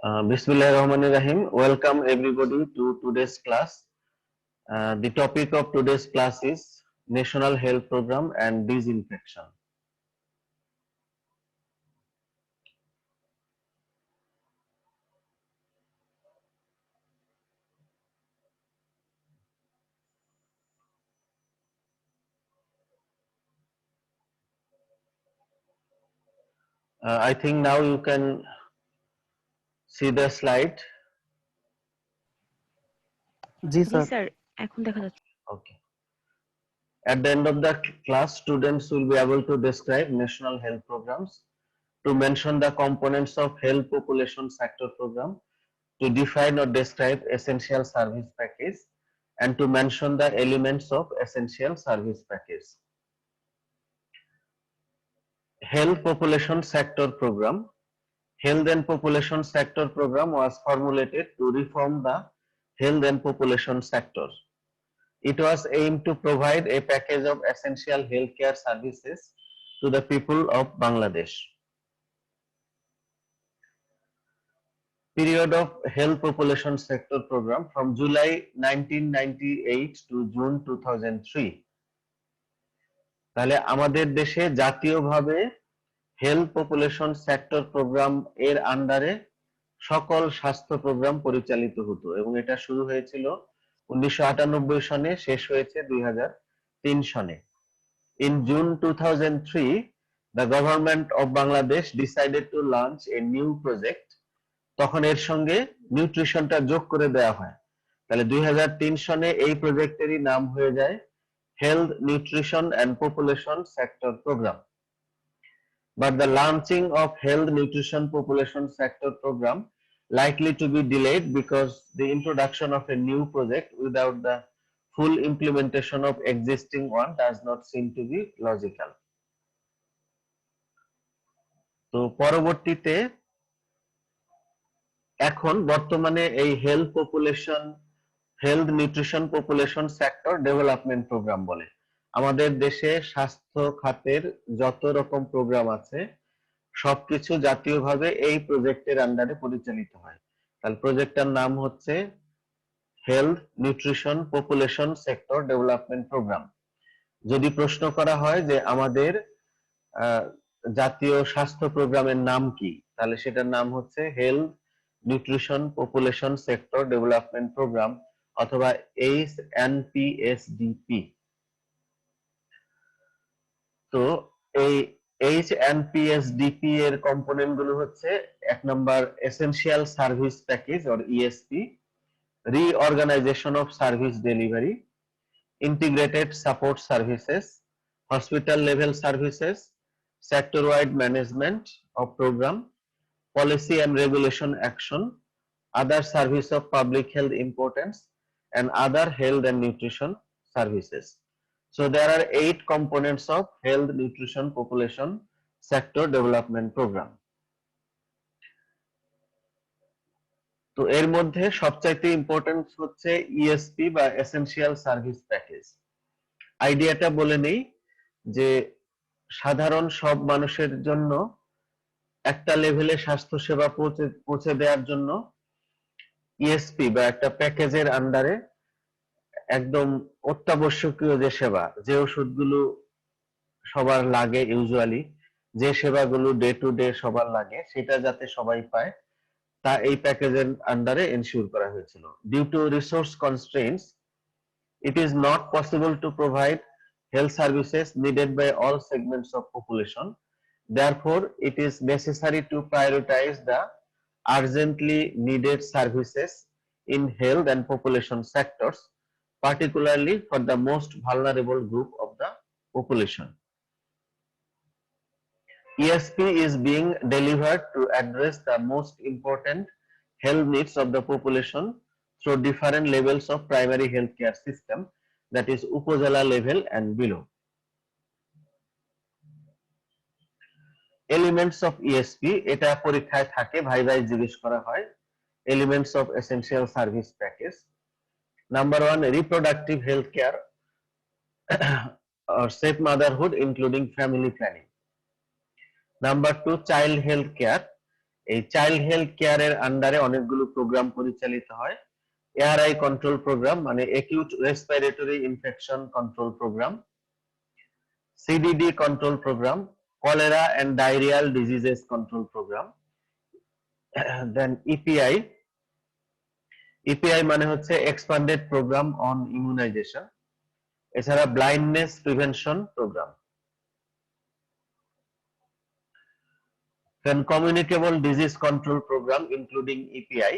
Bismillahirrahmanirrahim. Welcome everybody to today's class. The topic of today's class is National Health Program and Disinfection. I think now you can see the slide. G G sir sir এখন দেখা যাচ্ছে Okay. At the end of the class, students will be able to describe national health programs, to mention the components of health population sector program, to define or describe essential service package, and to mention the elements of essential service package. Health Population Sector Program. Health and Population Sector Program was formulated to reform the health and population sector. It was aimed to provide a package of essential healthcare services to the people of Bangladesh. Period of Health Population Sector Program from July 1998 to June 2003. তাহলে আমাদের দেশে জাতীয়ভাবে health population sector programme এর আন্ডারে সকল স্বাস্থ্য programme পরিচালিত হতো এবং এটা শুরু হয়েছিল 1998 সনে, শেষ হয়েছে 2003 সনে। In June 2003, the government of Bangladesh decided to launch a new project. তখন এর সঙ্গে নিউট্রিশনটা যোগ করে দেওয়া হয়। তাহলে 2003 সনে এই প্রজেক্টেরই নাম হয়ে যায় health nutrition and population sector programme. But the launching of health nutrition population sector program likely to be delayed because the introduction of a new project without the full implementation of existing one does not seem to be logical. তো পরবর্তীতে এখন বর্তমানে এই health nutrition population sector development programme বলে। আমাদের দেশে স্বাস্থ্য খাতের যত রকম প্রোগ্রাম আছে সবকিছু জাতীয়ভাবে এই প্রজেক্টের আন্ডারে পরিচালিত হয়। তাহলে প্রজেক্টটার নাম হচ্ছে health nutrition population sector development programme. যদি প্রশ্ন করা হয় যে আমাদের জাতীয় স্বাস্থ্য প্রোগ্রামের নাম কি, তাহলে সেটার নাম হচ্ছে health nutrition population sector development programme অথবা HNPSDP। তো এই HNPSDP এর কম্পোনেন্ট গুলো হচ্ছে এক নম্বর essential service package or ESP, reorganisation of service delivery, integrated support services, hospital level services, sector wide management of programme, policy and regulation action, other service of public health importance, and other health and nutrition services. So there are 8 components of health nutrition population sector development program. তো এর মধ্যে সবচাইতে important হচ্ছে ESP বা essential service package. আইডিয়াটা বলে নেই যে সাধারণ সব মানুষের জন্য একটা লেভেলে স্বাস্থ্য সেবা পৌঁছে দেওয়ার জন্য ইএসপি বা একটা প্যাকেজের আন্ডারে একদম অত্যাবশ্যকীয় যে সেবা, যে ওষুধগুলো সবার লাগে ইউজুয়ালি, যে সেবাগুলো ডে টু ডে সবার লাগে, সেটা যাতে সবাই পায় তা এই প্যাকেজের আন্ডারে এনশিওর করা হয়েছিল। Due to resource constraints, it is not possible to provide health services needed by all segments of population. Therefore, it is necessary to prioritize the urgently needed services in health and population sectors, particularly for the most vulnerable group of the population. ESP is being delivered to address the most important health needs of the population through different levels of primary healthcare system, that is Upazila level and below. Elements of ESP, এটা পরীক্ষায় থাকে, ভাইভাই জিজ্ঞেস করা হয়। Elements of essential service package. Number 1, reproductive health care or safe motherhood including family planning. Number 2, child health care. এই child health কেয়ারের আন্ডারে অনেকগুলো প্রোগ্রাম পরিচালিত হয়। এআরআই কন্ট্রোল প্রোগ্রাম মানে acute respiratory infection control programme, CDD control programme, cholera and diarrhoeal diseases control programme, then EPI. EPI মানে হচ্ছে expanded programme on immunisation. এছাড়া blindness prevention programme, then communicable disease control programme including EPI.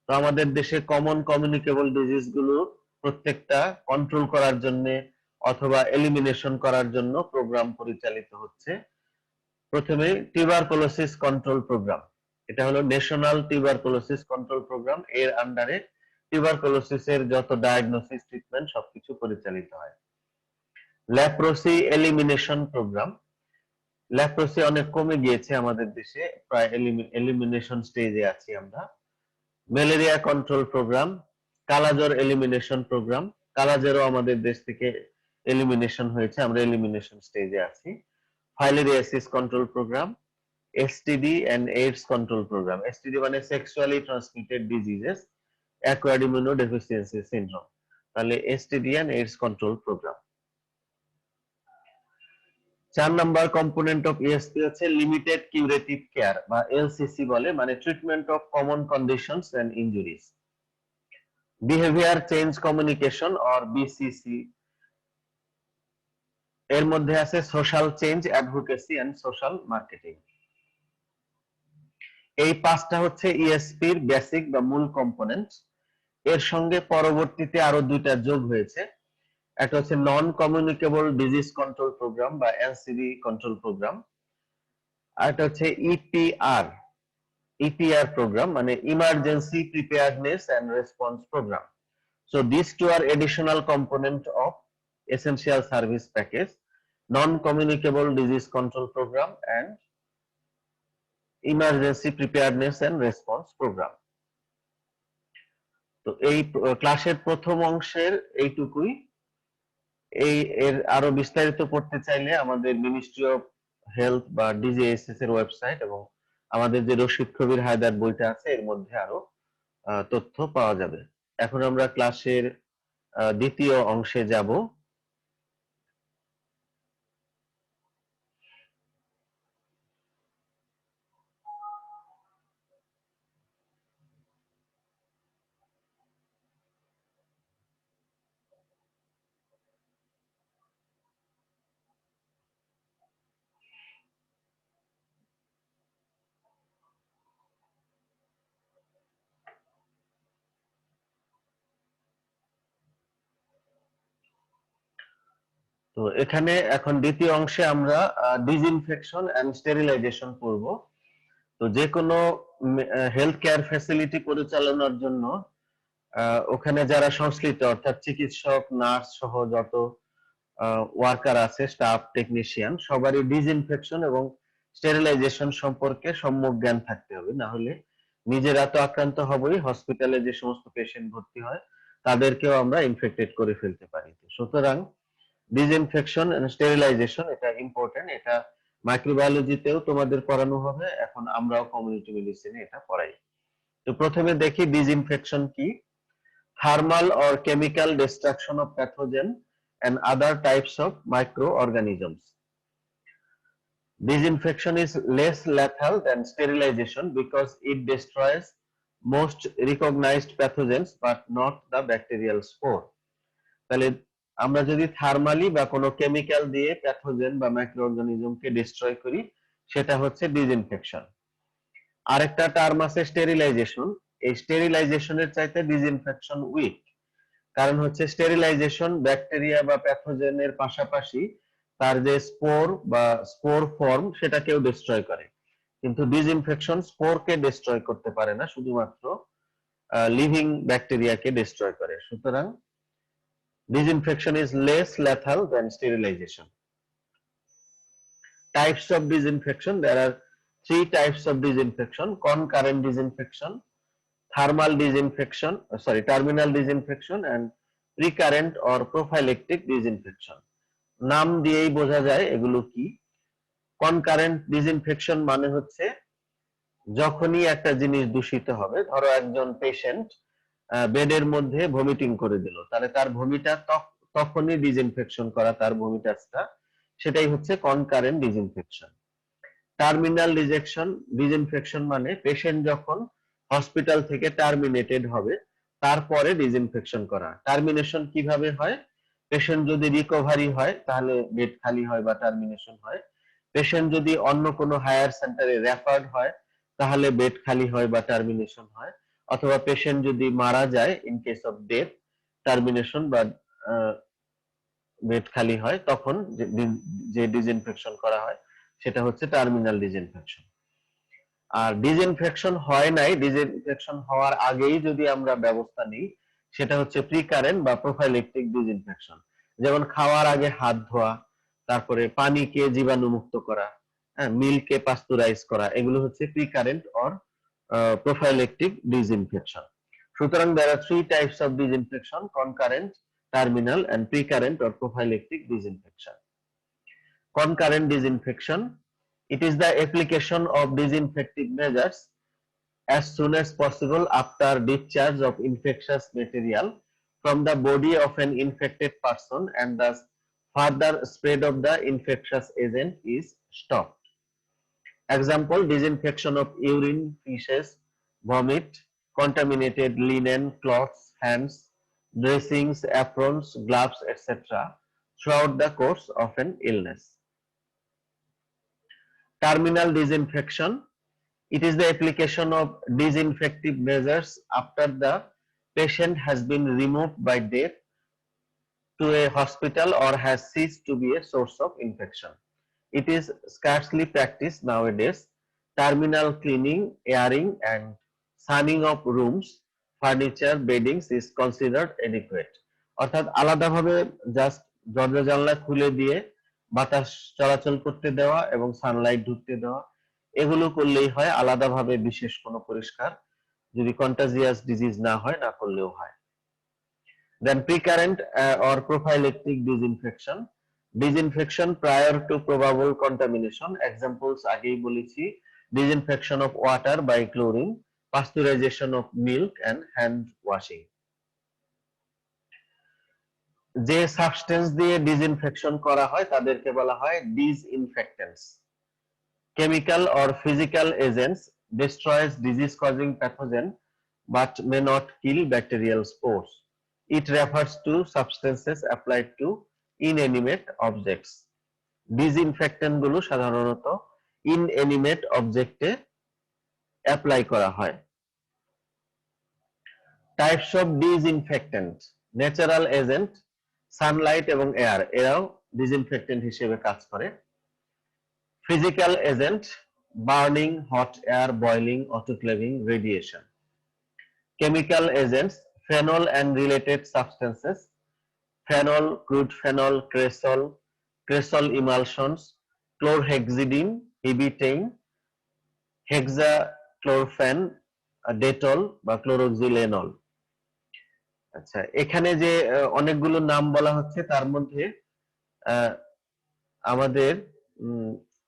তো আমাদের দেশে common communicable disease গুলো প্রত্যেকটা control করার জন্য অথবা এলিমিনেশন করার জন্য প্রোগ্রাম পরিচালিত হচ্ছে। প্রথমে টিউবারকুলোসিস কন্ট্রোল প্রোগ্রাম, এটা হলো ন্যাশনাল টিউবারকুলোসিস কন্ট্রোল প্রোগ্রাম। এর আন্ডারে টিউবারকুলোসিসের যত ডায়াগনোসিস ট্রিটমেন্ট সবকিছু পরিচালিত হয়। লেপ্রোসি এলিমিনেশন প্রোগ্রাম, লেপ্রোসি অনেক কমে গিয়েছে আমাদের দেশে, প্রায় এলিমিনেশন স্টেজে আছি আমরা। ম্যালেরিয়া কন্ট্রোল প্রোগ্রাম, কালাজ্বর এলিমিনেশন প্রোগ্রাম, কালাজ্বরও আমাদের দেশ থেকে এলিমিনেশন হয়েছে, আমরা এলিমিনেশন স্টেজে আছি। Filariasis control programme, STD and AIDS control programme. STD মানে sexually transmitted diseases, acquired immunodeficiency syndrome. তাহলে STD and AIDS control programme. 4 number component of ESP হচ্ছে লিমিটেড কিউরেটিভ কেয়ার বা এলসিসি বলে, মানে treatment of common conditions and injuries. Behaviour change communication or BCC, এর মধ্যে আছে social change advocacy and social marketing. এই পাঁচটা হচ্ছে ইএসপির বেসিক বা মূল কম্পোনেন্ট। এর সঙ্গে পরবর্তীতে আরো দুইটা যোগ হয়েছে, একটা হচ্ছে non communicable disease control programme বা এনসিডি কন্ট্রোল প্রোগ্রাম, আর একটা হচ্ছে ইপিআর। ইপিআর প্রোগ্রাম মানে emergency preparedness and response programme. So these two are additional component of essential service package, non-communicable disease control program and emergency preparedness and response program. তো এই ক্লাসের প্রথম অংশের এইটুকুই। এর আরো বিস্তারিত পড়তে চাইলে আমাদের মিনিস্ট্রি অফ হেলথ বা ডিজিএসএস এর ওয়েবসাইট এবং আমাদের যে রশিদ কবির হায়দার বইটা আছে এর মধ্যে আরো তথ্য পাওয়া যাবে। এখন আমরা ক্লাসের দ্বিতীয় অংশে যাব। তো এখানে এখন দ্বিতীয় অংশে আমরা ডিসইনফেকশন এন্ড স্টেরিলাইজেশন পড়ব। তো যে কোনো হেলথ কেয়ার ফ্যাসিলিটি পরিচালনার জন্য ওখানে যারা সংশ্লিষ্ট অর্থাৎ চিকিৎসক, নার্স সহ যত ওয়ার্কার আছে, স্টাফ, টেকনিশিয়ান, সবারই ডিসইনফেকশন এবং স্টেরিলাইজেশন সম্পর্কে সম্যক জ্ঞান থাকতে হবে, না হলে নিজেরা তো আক্রান্ত হবই, হসপিটালে যে সমস্ত পেশেন্ট ভর্তি হয় তাদেরকেও আমরা ইনফেক্টেড করে ফেলতে পারি। সুতরাং ডিসইনফেকশন এন্ড স্টেরিলাইজেশন এটা ইম্পর্টেন্ট, এটা মাইক্রোবায়োলজিতেও তোমাদের পড়ানো হবে, এখন আমরাও কমিউনিটি মেডিসিনে এটা পড়াই। তো প্রথমে দেখি ডিসইনফেকশন কি। Thermal or chemical destruction of pathogen and other types of microorganisms. Disinfection is less lethal than sterilization because it destroys most recognized pathogens but not the bacterial spore. তাহলে আমরা যদি থার্মালি বা কোনো কেমিক্যাল দিয়ে pathogen বা মাইক্রোঅর্গানিজমকে destroy করি সেটা হচ্ছে ডিসইনফেকশন। আরেকটা টার্ম আছে স্টেরিলাইজেশন। এই স্টেরিলাইজেশনের চাইতে ডিসইনফেকশন উইক, কারণ হচ্ছে স্টেরিলাইজেশন ব্যাকটেরিয়া বা প্যাথোজেনের পাশাপাশি তার যে স্পোর বা স্পোর ফর্ম সেটাকেও ডিস্ট্রয় করে, কিন্তু ডিসইনফেকশন স্পোরকে ডিস্ট্রয় করতে পারে না, শুধুমাত্র লিভিং ব্যাকটেরিয়াকে ডিস্ট্রয় করে। সুতরাং disinfection is less lethal than sterilization. Types of disinfection, there are 3 types of disinfection: concurrent disinfection, thermal disinfection, terminal disinfection and recurrent or prophylactic disinfection. নাম দিয়েই বোঝা যায় এগুলো কি। কনকারেন্ট ডিসইনফেকশন মানে হচ্ছে যখনই একটা জিনিস দূষিত হবে, ধরো একজন পেশেন্ট বেডের মধ্যে ভমিটিং করে দিল, তাহলে তার ভূমিটা তখনই ডিসইনফেকশন করা, তার ভূমিটাসটা, সেটাই হচ্ছে কনকারেন্ট ডিসইনফেকশন। টার্মিনাল ডিসইনফেকশন মানে পেশেন্ট যখন হসপিটাল থেকে টার্মিনেটেড হবে তারপরে ডিসইনফেকশন করা। টার্মিনেশন কিভাবে হয়? পেশেন্ট যদি রিকভারি হয় তাহলে বেড খালি হয় বা টার্মিনেশন হয়। পেশেন্ট যদি অন্য কোনো হায়ার সেন্টারে রেফার্ড হয় তাহলে বেড খালি হয় বা টার্মিনেশন হয়। অথবা পেশেন্ট যদি মারা যায় in case of death, termination বা বেড খালি হয়, তখন যে ডিসইনফেকশন করা হয় সেটা হচ্ছে টার্মিনাল ডিসইনফেকশন। আর ডিসইনফেকশন হয় নাই, ডিসইনফেকশন হওয়ার আগেই যদি আমরা ব্যবস্থা নিই সেটা হচ্ছে প্রিকারেন্ট বা প্রোফাইলেকটিক ডিসইনফেকশন। যেমন খাওয়ার আগে হাত ধোয়া, তারপরে পানিকে জীবাণুমুক্ত করা, হ্যাঁ, মিল্ককে পাস্তুরাইজ করা, এগুলো হচ্ছে প্রিকারেন্ট অর prophylactic disinfection. সুতরাং there are three types of disinfection: concurrent, terminal, and precurrent or prophylactic disinfection. Concurrent disinfection, it is the application of disinfecting measures as soon as possible after discharge of infectious material from the body of an infected person, and thus further spread of the infectious agent is stopped. Example: disinfection of urine, feces, vomit, contaminated linen, cloths, hands, dressings, aprons, gloves, etc. throughout the course of an illness. Terminal disinfection, it is the application of disinfective measures after the patient has been removed by death to a hospital or has ceased to be a source of infection. It is scarcely practiced nowadays. Terminal cleaning, airing, and sunning of rooms, furniture, beddings is considered adequate. অর্থাৎ আলাদাভাবে just দরজা জানলা খুলে দিয়ে বাতাস চলাচল করতে দেওয়া এবং সানলাইট ঢুকতে দেওয়া, এগুলো করলেই হয়, আলাদাভাবে বিশেষ কোনো পরিষ্কার যদি কন্টাজিয়াস ডিজিজ না হয়, না করলেও হয়। Then precurrent or prophylactic disinfection, disinfection prior to probable contamination. Examples আগেই বলেছি: disinfection of water by chlorine, pasteurization of milk, and hand washing. যে সাবস্টেন্স দিয়ে ডিসইনফেকশন করা হয় তাদেরকে বলা হয় ডিসইনফেক্টেন্টস। Chemical or physical agents destroys disease causing pathogen but may not kill bacterial spores. It refers to substances applied to inanimate objects. Disinfectant গুলো সাধারণত inanimate অবজেক্টে apply করা হয়। Types of disinfectant: natural agent, Sunlight এবং air, এরাও disinfectant হিসেবে কাজ করে। Physical agent: burning, hot air, boiling, autoclaving, radiation. Chemical agents: phenol and related substances, phenol, crude phenol, cresol, cresol emulsions, chlorhexidine, hebetain, hexachlorophene, Dettol বা ক্লোরোক্সিলেনল। আচ্ছা, এখানে যে অনেকগুলো নাম বলা হচ্ছে তার মধ্যে আমাদের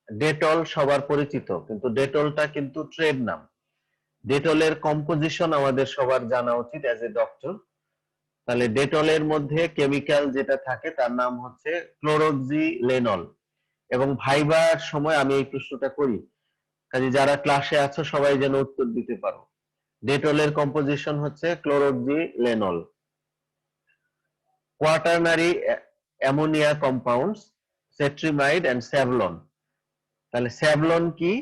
ডেটল সবার পরিচিত, কিন্তু ডেটলটা কিন্তু ট্রেড নাম। ডেটলের কম্পোজিশন আমাদের সবার জানা উচিত অ্যাজ এ ডক্টর। তাহলে ডেটলের মধ্যে কেমিক্যাল যেটা থাকে তার নাম হচ্ছে ক্লোরোক্সিলেনল। এবং ভাইবার সময় আমি এই প্রশ্নটা করি, কাজে যারা ক্লাসে আছো সবাই যেন উত্তর দিতে পারো। ডেটলের কম্পোজিশন হচ্ছে chloroxylenol. Quaternary ammonia compounds, cetrimide and Savlon. তাহলে স্যাভলন কি?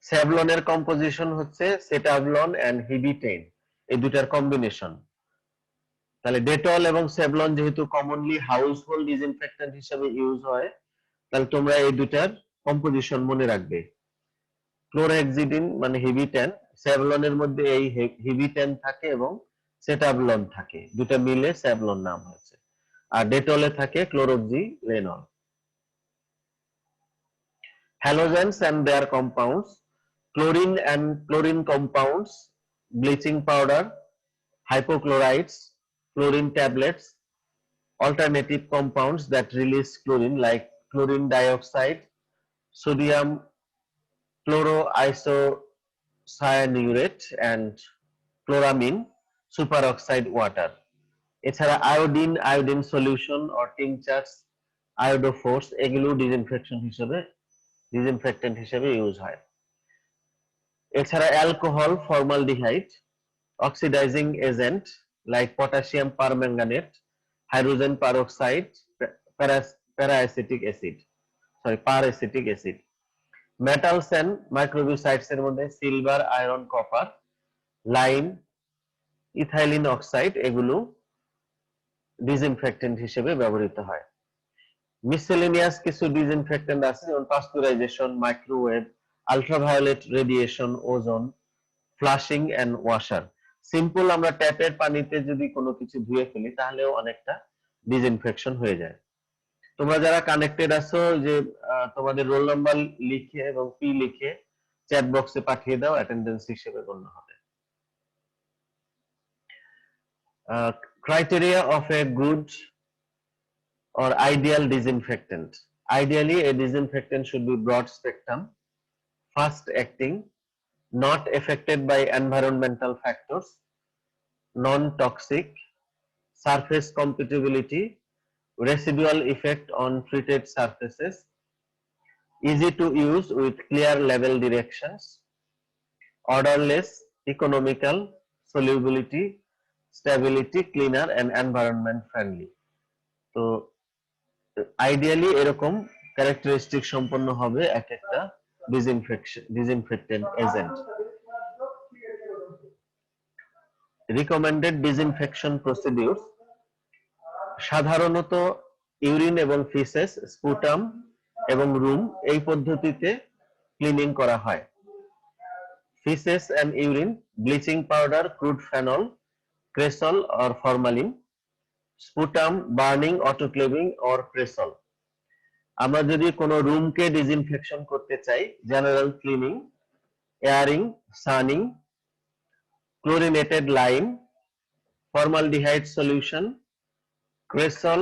স্যাভলনের কম্পোজিশন হচ্ছে সেটাভলন এন্ড হিবিটেন, এই দুটার কম্বিনেশন। তাহলে ডেটল এবং স্যাভলন যেহেতু কমনলি হাউসহোল্ড ডিসইনফেক্টেন্ট হিসেবে ইউজ হয়, তাহলে তোমরা এই দুটার কম্পোজিশন মনে রাখবে। ক্লোরহেক্সিডিন মানে হিবিটেন, স্যাভলনের মধ্যে এই হিবিটেন থাকে এবং সেটাভলন থাকে, দুটা মিলে স্যাভলন নাম হয়েছে। আর ডেটলে থাকে ক্লোরোক্সিলেনল। Halogens and their compounds, chlorine and chlorine compounds, bleaching powder, hypochlorites, chlorine tablets, alternative compounds that release chlorine like chlorine dioxide, sodium chloroiso cyanurate and chloramine superoxide water. এছাড়া iodine solution or tinctures, iodophors এগুলো disinfectant হিসেবে use হয়। এছাড়া alcohol, formaldehyde, oxidising agent like potassium permanganate, hydrogen peroxide, peracetic acid. Metals and microbicides এর মধ্যে silver, iron, copper, lime, ethylene oxide এগুলো disinfectant হিসেবে ব্যবহৃত হয়। মিসেলেনিয়াস কিছু ডিসইনফেক্টেন্ট আছে, যেমন pasteurisation, microwave, ultraviolet radiation, ozone, flushing and washer. Simple আমরা ট্যাপের পানিতে যদি কোনো কিছু ধুয়ে ফেলি তাহলেও অনেকটা ডিসইনফেকশন হয়ে যায়। তোমরা যারা কানেক্টেড আছো, যে তোমাদের রোল নাম্বার লিখে এবং পি লিখে চ্যাট বক্সে পাঠিয়ে দাও, অ্যাটেন্ডেন্স হিসেবে গণ্য হবে। Criteria of a good or ideal disinfectant. Ideally, a disinfectant should be broad spectrum, fast acting, not affected by environmental factors, non-toxic, surface compatibility, residual effect on treated surfaces, easy to use with clear label directions, odorless, economical, solubility, stability, cleaner and environment friendly. তো ideally এরকম characteristic সম্পন্ন হবে এক একটা disinfectant agent. Recommended disinfection procedures, সাধারণত urine এবং ফিসেস, sputum এবং room এই পদ্ধতিতে ক্লিনিং করা হয়। Faeces and urine, bleaching powder, crude phenol, cresol or formalin. Sputum, burning, autoclaving or cresol. আমরা যদি কোনো রুমকে ডিসইনফেকশন করতে চাই, general cleaning, airing, sunning, chlorinated lime, formaldehyde solution, cresol,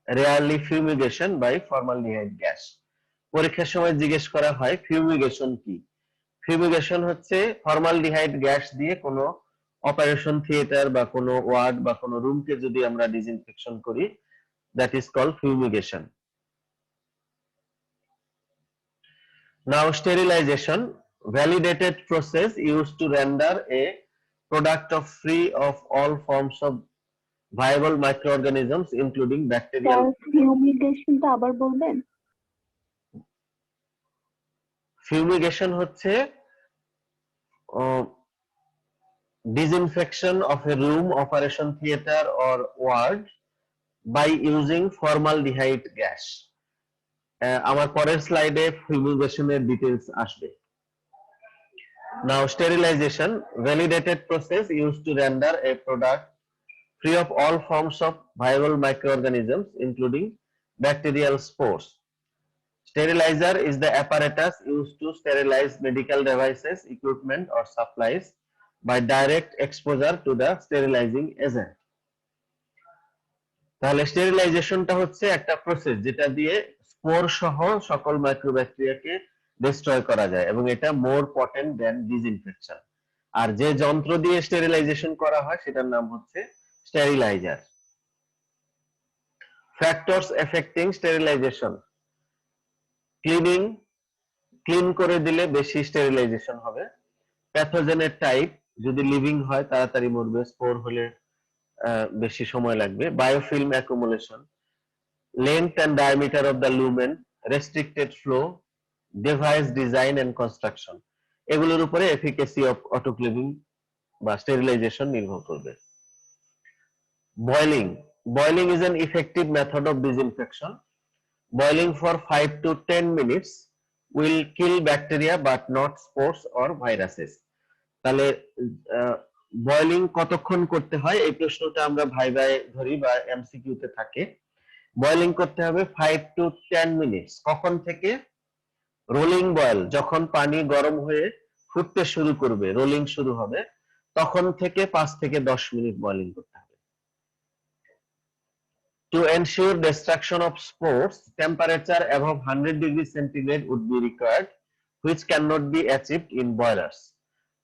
rarely fumigation by formaldehyde gas. পরীক্ষার সময় জিজ্ঞেস করা হয় ফিউমিগেশন কি। ফিউমিগেশন হচ্ছে ফর্মালডিহাইড গ্যাস দিয়ে কোনো অপারেশন থিয়েটার বা কোনো ওয়ার্ড বা কোনো রুমকে যদি আমরা ডিসইনফেকশন করি, that is called fumigation. Now sterilization, validated process used to render a product free of all forms of viable microorganisms including bacterial. Fumigation টা আবার বলবেন? ফিউমিগেশন হচ্ছে disinfection of a room, operation theater or ward by using formaldehyde gas. আমার পরের স্লাইডে ফিউমিগেশনের details আসবে। Now sterilization, validated process used to render a product free of all forms of viable microorganisms including bacterial spores. Sterilizer is the apparatus used to sterilize medical devices, equipment or supplies by direct exposure to the sterilizing agent. তাহলে স্টেরিলাইজেশনটা হচ্ছে একটা process যেটা দিয়ে spore সহ সকল মাইক্রোব্যাকটেরিয়াকে destroy করা যায়, এবং এটা মোর পটেন্ট দ্যান ডিসইনফেকশন। আর যে যন্ত্র দিয়ে স্টেরিলাইজেশন করা হয় সেটার নাম হচ্ছে steriliser. Factors affecting sterilisation, clean করে দিলে বেশি স্টেরিলাইজেশন হবে। প্যাথোজেনের টাইপ, যদি লিভিং হয় তাড়াতাড়ি মরবে, স্পোর হলে বেশি সময় লাগবে। Biofilm accumulation, length and diameter of the lumen, restricted flow, device design and construction, এগুলোর উপরে এফিকেসি অফ অটোক্লেভিং বা স্টেরিলাইজেশন নির্ভর করবে। Boiling is an effective method of disinfection. Boiling for 5 to 10 minutes will kill bacteria but not spores or viruses. তাহলে boiling কতক্ষণ করতে হয় এই প্রশ্নটা আমরা ভাইভায় ধরি বা এমসিকিউ তে থাকে। বয়লিং করতে হবে 5 to 10 মিনিটস। কখন থেকে? রোলিং বয়েল, যখন পানি গরম হয়ে ফুটতে শুরু করবে, রোলিং শুরু হবে, তখন থেকে 5 থেকে 10 মিনিট বয়লিং করতে হবে। To ensure destruction of spores, temperature above 100 degrees centigrade would be required, which cannot be achieved in boilers.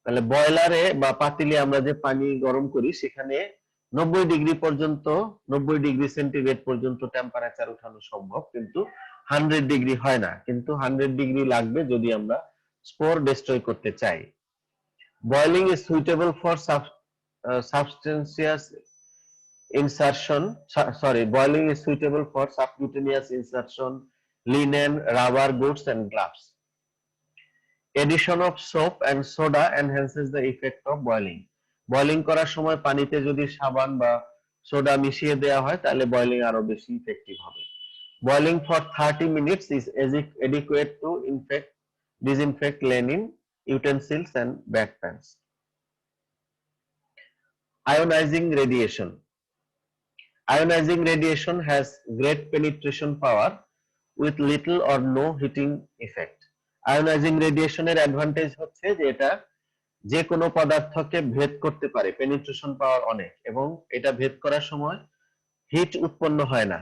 তাহলে বয়লারে বা পাতিলে আমরা যে পানি গরম করি সেখানে 90 ডিগ্রি পর্যন্ত 90 ডিগ্রি সেন্টিগ্রেড পর্যন্ত টেম্পারেচার উঠানো সম্ভব, কিন্তু 100 ডিগ্রি হয় না। কিন্তু 100 ডিগ্রি লাগবে যদি আমরা স্পোর ডিস্ট্রয় করতে চাই। Boiling is suitable for substantious insertion, boiling is suitable for subcutaneous insertion, linen, rubber goods and gloves. Addition of soap and soda enhances the effect of boiling. Boiling করার সময় পানিতে যদি সাবান বা সোডা মিশিয়ে দেওয়া হয় তাহলে বয়লিং আরো বেশি ইফেক্টিভ হবে। Boiling for 30 minutes is adequate to disinfect linen, utensils and backpans. Ionizing radiation. Ionizing radiation has great penetration power with little or no heating effect. Ionizing radiation এর অ্যাডভান্টেজ হচ্ছে যে এটা যে কোনো পদার্থকে ভেদ করতে পারে, পেনিট্রেশন পাওয়ার অনেক, এবং এটা ভেদ করার সময় হিট উৎপন্ন হয় না,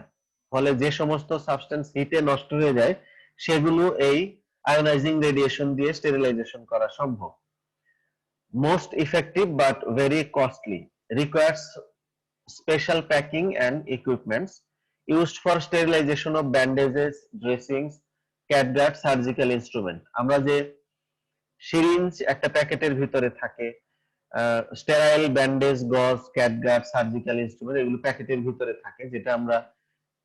ফলে যে সমস্ত সাবস্টেন্স হিটে নষ্ট হয়ে যায় সেগুলো এই আয়োনাইজিং রেডিয়েশন দিয়ে স্টেরিলাইজেশন করা সম্ভব। Most effective but very costly, requires special packing and equipments, used for sterilization of bandages, dressings, catgut, surgical instrument. আমরা যে সিরিঞ্জ একটা প্যাকেটের ভিতরে থাকে, স্টেরাইল ব্যান্ডেজ, গজ, ক্যাটগার্ড, সার্জিক্যাল ইনস্ট্রুমেন্ট, এগুলো প্যাকেটের ভিতরে থাকে, যেটা আমরা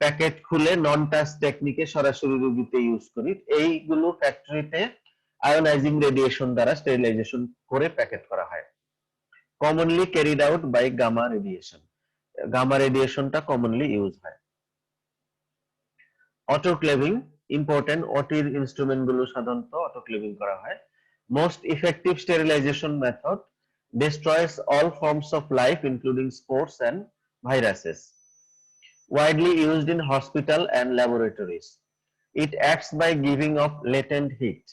প্যাকেট খুলে নন টাচ টেকনিকে সরাসরি রোগীতে ইউজ করি। এইগুলো ফ্যাক্টরিতে আয়োনাইজিং রেডিয়েশন দ্বারা স্টেরিলাইজেশন করে প্যাকেট করা হয়। Commonly carried out by gamma radiation, gamma রেডিয়েশনটা কমনলি ইউজ হয়। অটোক্লেভিং ইম্পর্টেন্ট, ওটির ইনস্ট্রুমেন্ট গুলো সাধারণত অটোক্লেভিং করা হয়। Most effective sterilisation method, destroys all forms of life including spores and viruses. Widely used in hospital and laboratories. It acts by giving off latent heat.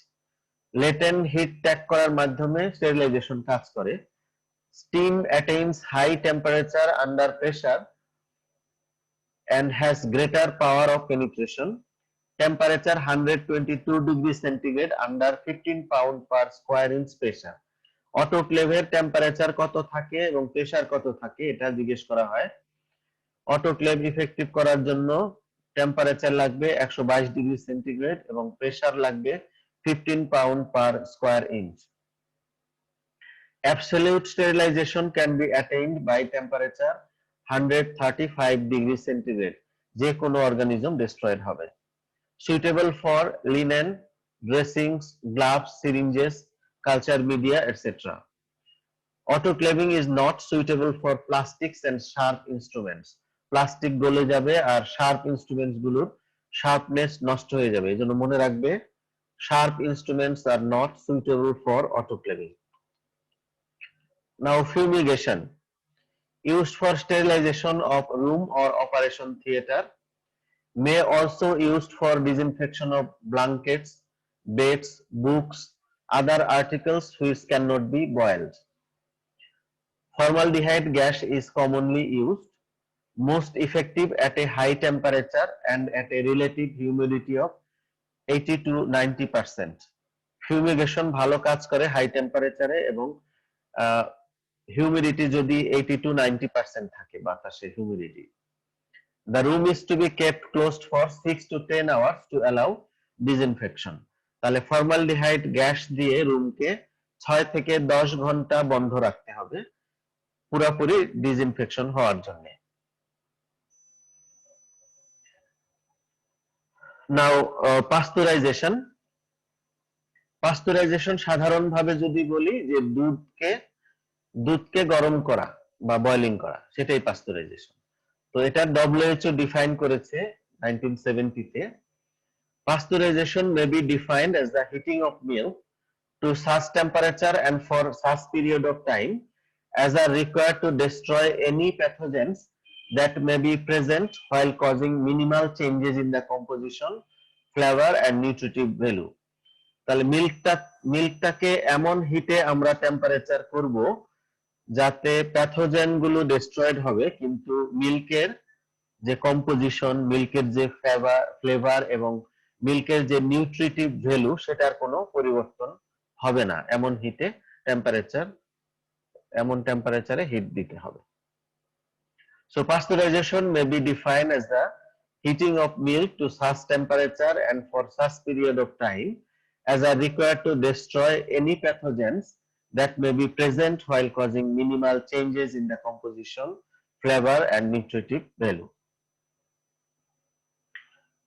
Latent heat ত্যাগ করার মাধ্যমে sterilisation কাজ করে। Steam attains high temperature under pressure and has greater power of penetration. Temperature 122 degree centigrade under 15 pound per square inch pressure. অটোক্লেভের temperature কত থাকে এবং pressure কত থাকে এটা জিজ্ঞেস করা হয়। অটোক্লেভ ইফেক্টিভ করার জন্য টেম্পারেচার লাগবে 122 ডিগ্রি সেন্টিগ্রেড এবং প্রেসার লাগবে 15 pound per square inch. Absolute sterilization can be attained by temperature 135 degree centigrade. যে কোনো অর্গানিজম ডিস্ট্রয়েড হবে। Suitable for linen, dressings, gloves, syringes, culture media, etc. Autoclaving is not suitable for plastics and sharp instruments. Plastic গলে যাবে আর sharp instruments গুলোর sharpness নষ্ট হয়ে যাবে, এজন্য মনে রাখবে sharp instruments are not suitable for autoclaving. Now fumigation, used for sterilization of room or operation theater, may also used for disinfection of blankets, beds, books, other articles which cannot be boiled. Formaldehyde gas is commonly used, most effective at a high temperature and at a relative humidity of 80 to 90%. Fumigation ভালো কাজ করে high টেম্পারেচারে এবং humidity যদি 80 to 90% থাকে বাতাসের humidity. The room is to be kept closed for 6 to 10 hours to allow disinfection. তাহলে formaldehyde gas দিয়ে রুমকে 6 থেকে 10 ঘন্টা বন্ধ রাখতে হবে পুরোপুরি ডিসইনফেকশন হওয়ার জন্য। নাও পাস্তুরাইজেশন। পাস্তুরাইজেশন সাধারণভাবে যদি বলি যে দুধকে গরম করা বা বয়লিং করা, সেটাই পাস্তুরাইজেশন। তো এটা WHO ডিফাইন করেছে 1970 তে। Pasteurization may be defined as the heating of milk to such temperature and for such period of time as are required to destroy any pathogens that may be present while causing minimal changes in the composition, flavor and nutritive value. তাহলে মিল্কটাকে এমন হিটে আমরা temperature করব যাতে pathogen গুলো destroyed হবে কিন্তু মিল্কের যে কম্পোজিশন, মিল্কের যে ফ্লেভার এবং মিল্কের যে নিউট্রিটিভ ভ্যালু সেটার কোনো পরিবর্তন হবে না, এমন হিটে টেম্পারেচার, এমন টেম্পারেচারে হিট দিতে হবে। So pasteurization may be defined as the heating of milk to such temperature and for such period of time as are required to destroy any pathogens that may be present while causing minimal changes in the composition, flavor and nutritive value.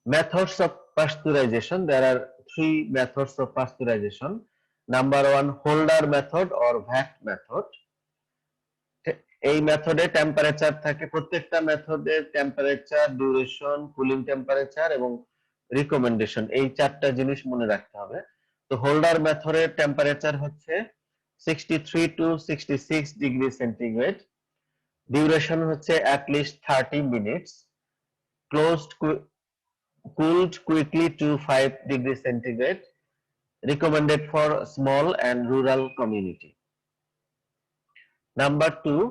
Methods of pasteurization. There are three methods of pasteurization. Number one, Holder method or VAT method. এই মেথডে temperature থাকে, প্রত্যেকটা মেথডে temperature, duration, cooling temperature এবং recommendation, এই চারটা জিনিস মনে রাখতে হবে। তো হোল্ডার মেথডের টেম্পারেচার হচ্ছে 63 to 66 ডিগ্রি সেন্টিগ্রেড, ডিউরেশন হচ্ছে at least 30 minutes, cooled quickly to 5 degree centigrade, recommended for small and rural community. Number two,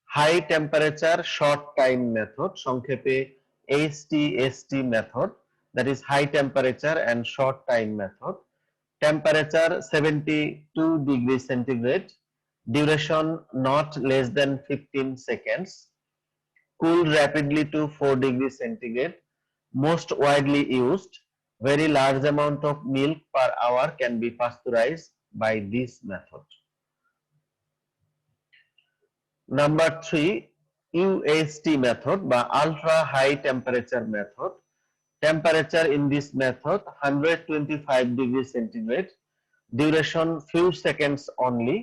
high temperature short time method, সংক্ষেপে HTST method, that is high temperature and short time method. Temperature 72 degrees centigrade, duration not less than 15 seconds, cooled rapidly to 4 degrees centigrade, most widely used. Very large amount of milk per hour can be pasteurized by this method. Number three, UHT method বা ultra high temperature method. Temperature in this method 125 degrees centigrade, duration few seconds only,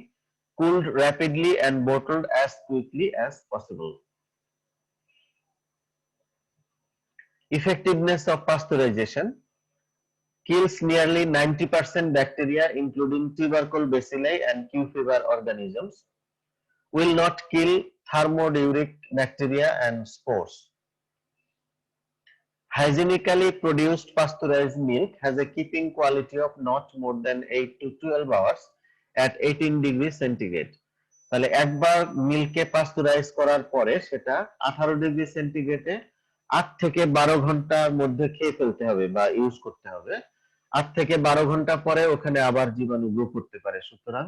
cooled rapidly and bottled as quickly as possible. Effectiveness of pasteurization: kills nearly 90% bacteria including tubercle bacilli and Q fever organisms, will not kill thermoduric bacteria and spores. Hygienically produced pasteurized milk has a keeping quality of not more than 8 to 12 hours at 18 degrees centigrade. তাহলে একবার মিল্কে pasteurise করার পরে সেটা 18 degree সেন্টিগ্রেডে 8 থেকে 12 ঘন্টার মধ্যে খেয়ে ফেলতে হবে বা ইউজ করতে হবে। 8 থেকে 12 ঘন্টা পরে ওখানে আবার জীবাণু গ্রো করতে পারে, সুতরাং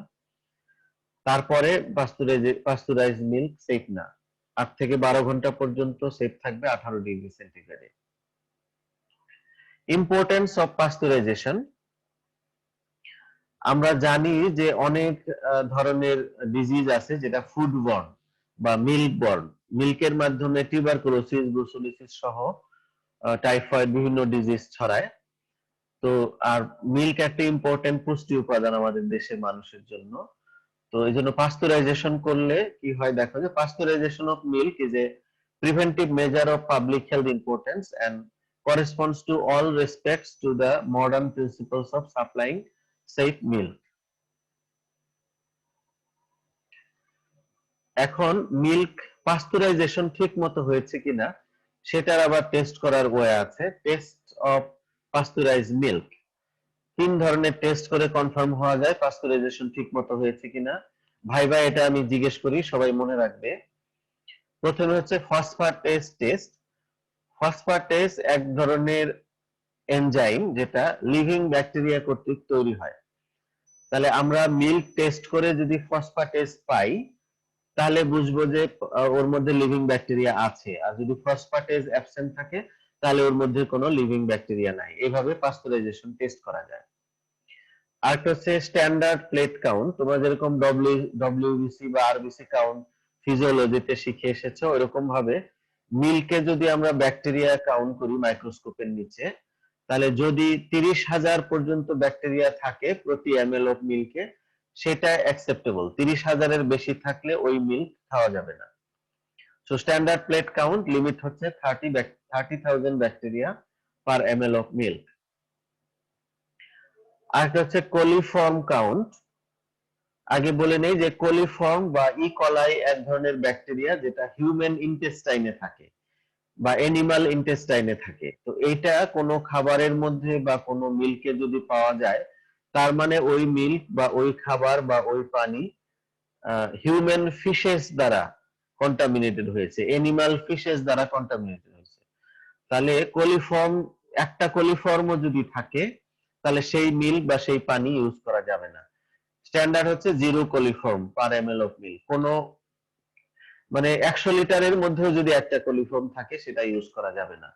তারপরে পাস্তুরাইজ মিল্ক সেফ না। 8 থেকে 12 ঘন্টা পর্যন্ত সেফ থাকবে 18 ডিগ্রি সেন্টিগ্রেডে। ইম্পর্টেন্স অফ পাস্তুরাইজেশন: আমরা জানি যে অনেক ধরনের ডিজিজ আছে যেটা ফুড বর্ন বা মিল্ক বর্ন, মিল্কের মাধ্যমে টিউবারকুলোসিস, ব্রুসেলোসিস সহ টাইফয়েড বিভিন্ন ডিজিজ ছড়ায়। তো আর মিল্ক একটা ইম্পর্টেন্ট পুষ্টি উপাদান আমাদের দেশের মানুষের জন্য। তো এই জন্য পাস্তুরাইজেশন করলে কি হয়, দেখো যে pasteurisation of milk is a preventive measure of public health importance and corresponds to all respects to the modern principles of supplying safe milk. এখন মিল্ক পাস্তুরাইজেশন ঠিক মতো হয়েছে কিনা সেটার আবার টেস্ট করার ওয়ে আছে। টেস্ট অফ পাস্তুরাইজড মিল্ক, তিন ধরনের টেস্ট করে কনফার্ম হওয়া যায় পাস্তুরাইজেশন ঠিক মতো হয়েছে কিনা। ভাইবা এটা আমি জিজ্ঞেস করি, সবাই মনে রাখবে। প্রথমে হচ্ছে ফসফেটেজ টেস্ট। ফসফেটেজ এক ধরনের এনজাইম যেটা লিভিং ব্যাকটেরিয়া কর্তৃক তৈরি হয়। তাহলে আমরা মিল্ক টেস্ট করে যদি ফসফেটেজ পাই তাহলে বুঝবো যে ওর মধ্যে লিভিং ব্যাকটেরিয়া আছে, আর যদি ফসফেটেজ অ্যাবসেন্ট থাকে তাহলে ওর মধ্যে কোনো লিভিং ব্যাকটেরিয়া নাই। এইভাবে পাস্তুরাইজেশন টেস্ট করা যায়। আরেকটা হচ্ছে স্ট্যান্ডার্ড প্লেট কাউন্ট। তোমরা যেরকম ডব্লিউবিসি বা আরবিসি কাউন্ট ফিজিওলজিতে শিখে এসেছো, এরকম ভাবে মিল্কে যদি আমরা ব্যাকটেরিয়া কাউন্ট করি মাইক্রোস্কোপের নিচে, তাহলে যদি 30,000 পর্যন্ত ব্যাকটেরিয়া থাকে প্রতি ml অফ মিল্কে সেটা অ্যাকসেপ্টেবল। 30,000 এর বেশি থাকলে ওই মিল্ক খাওয়া যাবে না। So standard plate count limit হচ্ছে 30,000 bacteria per ml of milk. আরেকটা হচ্ছে কোলিফর্ম কাউন্ট। আগে বলে নেই যে কোলিফর্ম বা ইকলাই এক ধরনের ব্যাকটেরিয়া যেটা হিউম্যান ইন্টেস্টাইনে থাকে বা অ্যানিমাল ইন্টেস্টাইনে থাকে। তো এইটা কোনো খাবারের মধ্যে বা কোনো মিল্কে যদি পাওয়া যায় তার মানে ওই মিল্ক বা ওই খাবার বা ওই পানি হিউম্যান ফিশেস দ্বারা কন্টামিনেটেড হয়েছে, অ্যানিমাল ফিশেস দ্বারা কন্টামিনেটেড হয়েছে। তাহলে কোলিফর্ম, একটা কোলিফর্মও যদি থাকে তাহলে সেই মিল্ক বা সেই পানি ইউজ করা যাবে না। স্ট্যান্ডার্ড হচ্ছে 0 কোলিফর্ম পার ml অফ মিল্ক। কোনো মানে 100 লিটারের মধ্যেও যদি একটা কোলিফর্ম থাকে সেটা ইউজ করা যাবে না,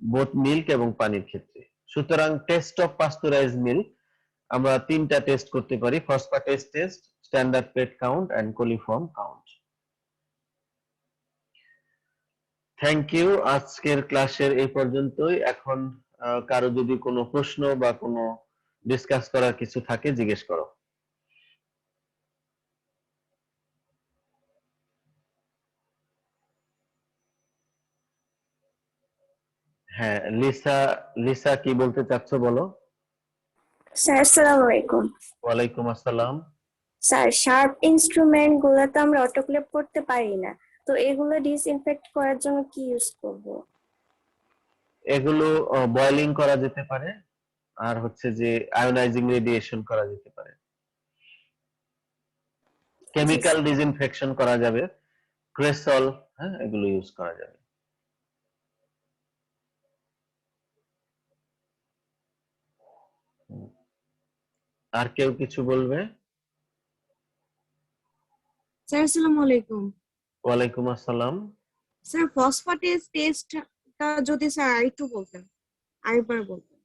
বোথ মিল্ক এবং পানির ক্ষেত্রে। সুতরাং টেস্ট অফ পাস্তুরাইজ মিল্ক আমরা তিনটা টেস্ট করতে পারি: phosphatase test, standard plate count and coliform count. Thank you, আজকের ক্লাসের এই পর্যন্তই। এখন কারো যদি কোনো প্রশ্ন বা কোনো ডিসকাস করার কিছু থাকে জিজ্ঞেস করো। হ্যাঁ, লিসা, লিসা কি বলতে চাচ্ছ বলো। স্যার আসসালামু আলাইকুম। ওয়ালাইকুম আসসালাম। স্যার শার্প ইনস্ট্রুমেন্ট গুলো তো আমরা অটোক্লেভ করতে পারি না, তো এগুলো ডিসইনফেক্ট করার জন্য কি ইউজ করব? এগুলো বয়লিং করা যেতে পারে, আর হচ্ছে যে আয়োনাইজিং রেডিয়েশন করা যেতে পারে। কেমিক্যাল ডিসইনফেকশন করা যাবে, ক্রেসল, হ্যাঁ, এগুলো ইউজ করা যাবে। আর কেউ কিছু বলবে? স্যার আসসালামু আলাইকুম। ওয়ালাইকুম আসসালাম। স্যার ফসফেটেজ টেস্টটা যদি স্যার আরেকটু বলতেন, আরেকবার বলতেন।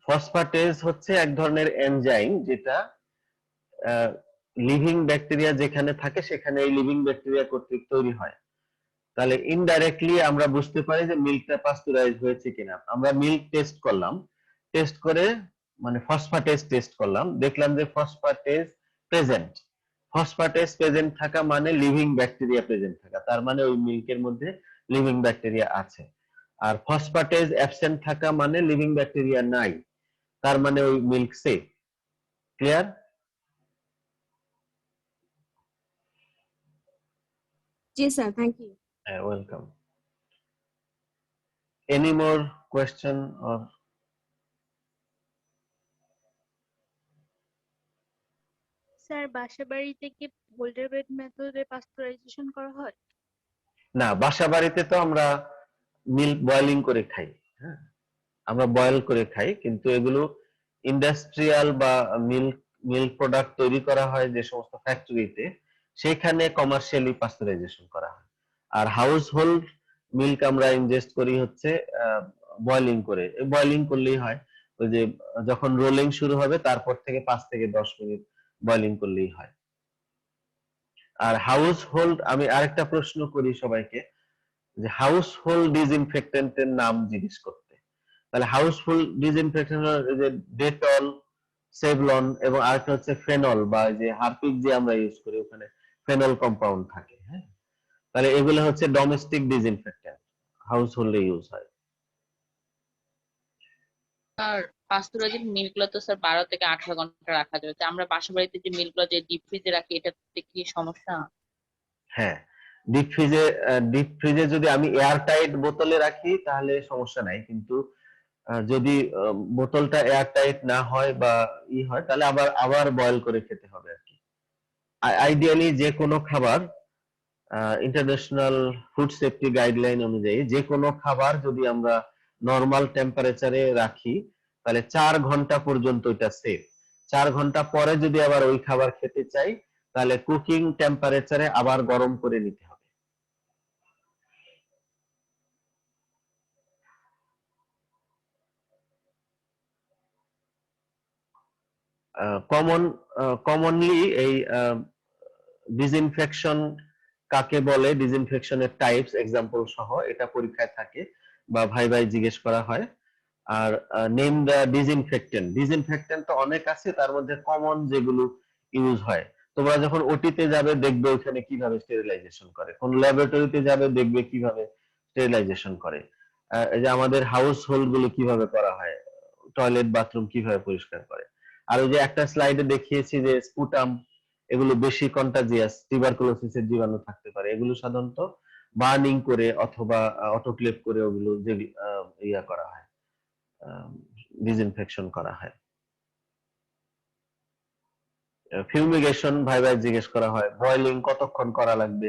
ফসফেটেজ হচ্ছে এক ধরনের এনজাইম যেটা লিভিং ব্যাকটেরিয়া যেখানে থাকে সেখানে এই লিভিং ব্যাকটেরিয়া কর্তৃক তৈরি হয়। তাহলে ইনডাইরেক্টলি আমরা বুঝতে পারি যে মিল্কটা পাস্তুরাইজ হয়েছে কিনা। আমরা মিল্ক টেস্ট করলাম, টেস্ট করে মানে ফসফেটেজ টেস্ট করলাম, দেখলাম যে ফসফেটেজ প্রেজেন্ট। ফসফেটেজ প্রেজেন্ট থাকা মানে লিভিং ব্যাকটেরিয়া প্রেজেন্ট থাকা, তার মানে ওই মিল্কের মধ্যে লিভিং ব্যাকটেরিয়া আছে। আর ফসফেটেজ অ্যাবসেন্ট থাকা মানে লিভিং ব্যাকটেরিয়া নাই, তার মানে ওই মিল্ক সেফ। ক্লিয়ার? জি sir, thank you. Welcome. Any more question or sir বাসাবাড়িতে কি হোল্ডার বেড মেথডে পাস্তুরাইজেশন করা হয়? না, বাসা বাড়িতে তো আমরা মিল্ক বয়লিং করে খাই, হ্যাঁ, আমরা বয়েল করে খাই, কিন্তু এগুলো ইন্ডাস্ট্রিয়াল বা মিল্ক মিল্ক প্রোডাক্ট তৈরি করা হয় যে সমস্ত ফ্যাক্টরিতে, সেখানে কমার্শিয়ালি পাস্তুরাইজেশন করা হয়। আর হাউস হোল্ড মিল্ক আমরা ইনজেস্ট করি হচ্ছে বয়লিং করে। বয়লিং করলেই হয়, ওই যে যখন রোলিং শুরু হবে তারপর থেকে 5 থেকে 10 মিনিট বয়লিং করলেই হয়। আর হাউস হোল্ড, আমি আরেকটা প্রশ্ন করি সবাইকে, যে হাউস হোল্ড ডিসইনফেক্টেন্টের নাম জিজ্ঞেস করতে। তাহলে হাউস হোল্ড ডিসইনফেক্টেন্ট যে ডেটল, সেভলন এবং আরেকটা হচ্ছে ফেনল, বা যে হারপিক যে আমরা ইউজ করি ওখানে ফেনল কম্পাউন্ড থাকে, হ্যাঁ। তাহলে এগুলো হচ্ছে ডোমেস্টিক ডিসইনফেক্টেন্ট, হাউস হোল্ডে ইউজ হয়। আর পাস্তুরাইজড মিল্ক গুলো তো স্যার 12 থেকে 18 ঘন্টা রাখা যাবে, তো আমরা বাসা বাড়িতে যে মিল্ক গুলো যে ডিপ ফ্রিজে রাখি এটাতে কি সমস্যা? হ্যাঁ, ডিপ ফ্রিজে যদি আমি এয়ার টাইট বোতলে রাখি তাহলে সমস্যা নাই, কিন্তু যদি বোতলটা এয়ার টাইট না হয় বা হয় তাহলে আবার আবার বয়েল করে খেতে হবে আর কি। আইডিয়ালি যে কোনো খাবার, ইন্টারন্যাশনাল ফুড সেফটি গাইডলাইন অনুযায়ী যে কোনো খাবার যদি আমরা নরমাল টেম্পারেচারে রাখি তাহলে 4 ঘন্টা পর্যন্ত এটা সেফ। 4 ঘন্টা পরে যদি আবার ওই খাবার খেতে চাই তাহলে কুকিং টেম্পারেচারে আবার গরম করে নিতে হবে। কমনলি এই ডিসইনফেকশন কাকে বলে, ডিসইনফেকশনের টাইপস এক্সাম্পল সহ এটা পরীক্ষায় থাকে বা ভাই জিজ্ঞেস করা হয়। আর নেম দ্য ডিসইনফেক্টেন্ট, ডিসইনফেক্টেন্ট তো অনেক আছে, তার মধ্যে কমন যেগুলো ইউজ হয়, তোমরা যখন ওটিতে যাবে দেখবে ওখানে কিভাবে স্টেরিলাইজেশন করে, কোন ল্যাবরেটরিতে যাবে দেখবে কিভাবে স্টেরিলাইজেশন করে। এই যে আমাদের হাউস হোল্ড গুলো কিভাবে করা হয়, টয়লেট বাথরুম কিভাবে পরিষ্কার করে। আর ওই যে একটা স্লাইডে দেখিয়েছি যে স্পুটাম, এগুলো বেশি কন্টাজিয়াস, টিউবারকুলোসিসের জীবাণু থাকতে পারে, এগুলো সাধারণত বার্নিং করে অথবা অটোক্লেভ করে ওগুলো যে ইয়া করা হয়, ডিসইনফেকশন করা হয়। ফিউমিগেশন ভাই জিজ্ঞেস করা হয়, বয়লিং কতক্ষণ করা লাগবে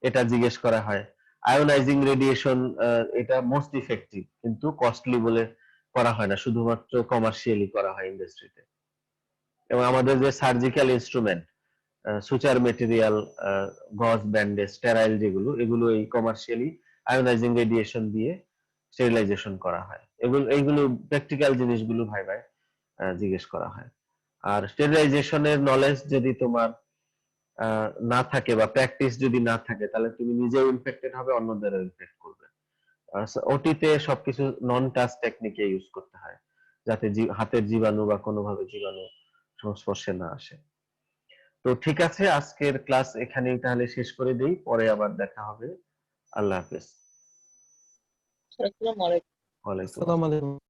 এটা জিজ্ঞেস করা হয়। আয়োনাইজিং রেডিয়েশন, এটা মোস্ট ইফেক্টিভ কিন্তু কস্টলি বলে করা হয় না, শুধুমাত্র কমার্শিয়ালি করা হয় ইন্ডাস্ট্রিতে। এবং আমাদের যে সার্জিক্যাল ইনস্ট্রুমেন্ট, সুচার মেটেরিয়াল, গজ, ব্যান্ডেজ, স্টেরাইল যেগুলো, এগুলো এই কমার্শিয়ালি আয়োনাইজিং রেডিয়েশন দিয়ে স্টেরিলাইজেশন করা হয়। এইগুলো প্র্যাকটিক্যাল জিনিসগুলো ভাই জিজ্ঞেস করা হয়। আর স্টেরিলাইজেশনের নলেজ যদি তোমার না থাকে বা প্র্যাকটিস যদি না থাকে, তাহলে তুমি নিজেও ইনফেক্টেড হবে, অন্যদেরও ইনফেক্ট করবে। ওটিতে সবকিছু নন টাচ টেকনিকে ইউজ করতে হয়, যাতে হাতের জীবাণু বা কোনোভাবে জীবাণু সংস্পর্শে না আসে। তো ঠিক আছে, আজকের ক্লাস এখানেই তাহলে শেষ করে দেই, পরে আবার দেখা হবে। আল্লাহ হাফেজ। আসসালামু আলাইকুম। ওয়ালাইকুম আসসালামু আলাইকুম।